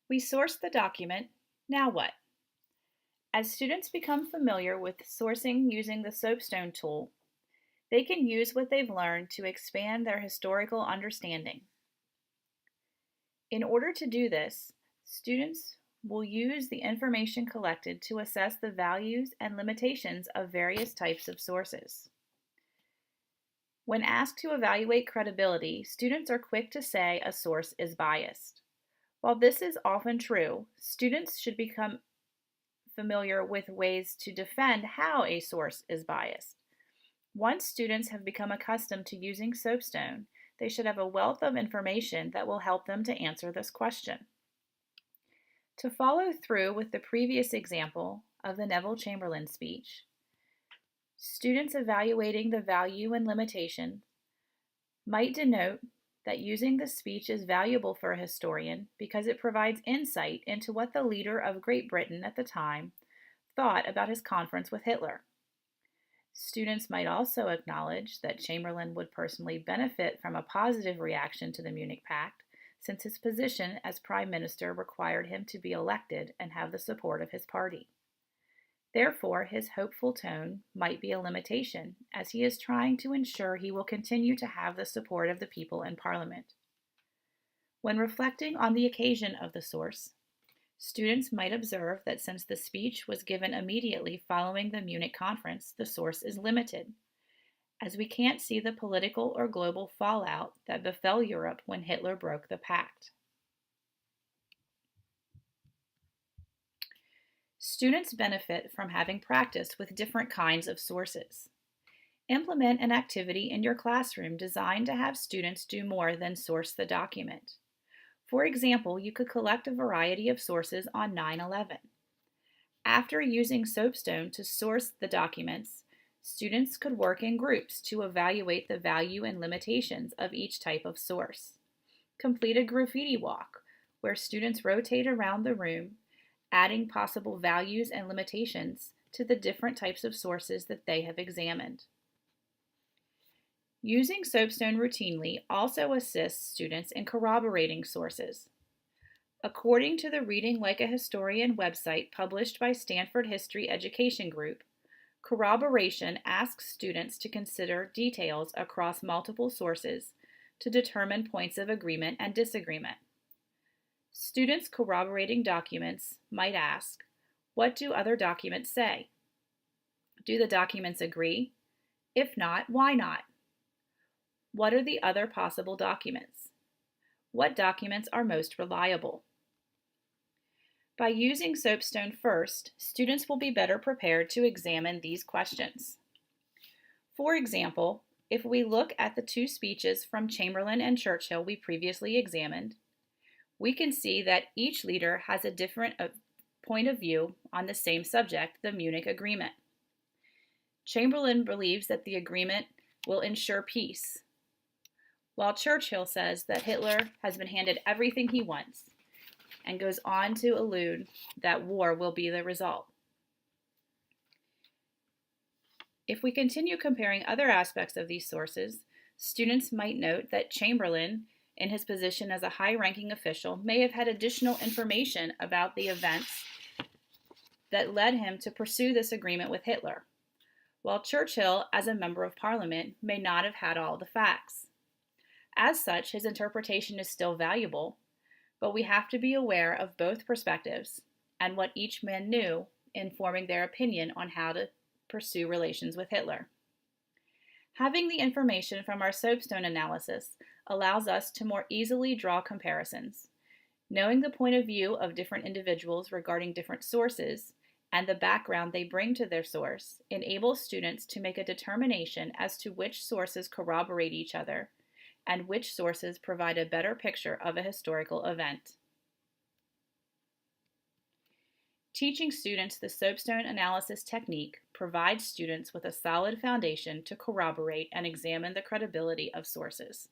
We source the document, now what? As students become familiar with sourcing using the Soapstone tool, they can use what they've learned to expand their historical understanding. In order to do this, students will use the information collected to assess the values and limitations of various types of sources. When asked to evaluate credibility, students are quick to say a source is biased. While this is often true, students should become familiar with ways to defend how a source is biased. Once students have become accustomed to using Soapstone, they should have a wealth of information that will help them to answer this question. To follow through with the previous example of the Neville Chamberlain speech, students evaluating the value and limitation might denote that using the speech is valuable for a historian because it provides insight into what the leader of Great Britain at the time thought about his conference with Hitler. Students might also acknowledge that Chamberlain would personally benefit from a positive reaction to the Munich Pact, since his position as Prime Minister required him to be elected and have the support of his party. Therefore, his hopeful tone might be a limitation, as he is trying to ensure he will continue to have the support of the people in Parliament. When reflecting on the occasion of the source, students might observe that since the speech was given immediately following the Munich conference, the source is limited, as we can't see the political or global fallout that befell Europe when Hitler broke the pact. Students benefit from having practiced with different kinds of sources. Implement an activity in your classroom designed to have students do more than source the document. For example, you could collect a variety of sources on 9/11. After using Soapstone to source the documents, students could work in groups to evaluate the value and limitations of each type of source. Complete a graffiti walk, where students rotate around the room, adding possible values and limitations to the different types of sources that they have examined. Using Soapstone routinely also assists students in corroborating sources. According to the Reading Like a Historian website published by Stanford History Education Group, corroboration asks students to consider details across multiple sources to determine points of agreement and disagreement. Students corroborating documents might ask, what do other documents say? Do the documents agree? If not, why not? What are the other possible documents? What documents are most reliable? By using Soapstone first, students will be better prepared to examine these questions. For example, if we look at the two speeches from Chamberlain and Churchill we previously examined, we can see that each leader has a different point of view on the same subject, the Munich Agreement. Chamberlain believes that the agreement will ensure peace, while Churchill says that Hitler has been handed everything he wants and goes on to allude that war will be the result. If we continue comparing other aspects of these sources, students might note that Chamberlain, in his position as a high-ranking official, may have had additional information about the events that led him to pursue this agreement with Hitler, while Churchill, as a member of Parliament, may not have had all the facts. As such, his interpretation is still valuable, but we have to be aware of both perspectives and what each man knew in forming their opinion on how to pursue relations with Hitler. Having the information from our Soapstone analysis allows us to more easily draw comparisons. Knowing the point of view of different individuals regarding different sources and the background they bring to their source enables students to make a determination as to which sources corroborate each other and which sources provide a better picture of a historical event. Teaching students the Soapstone analysis technique provides students with a solid foundation to corroborate and examine the credibility of sources.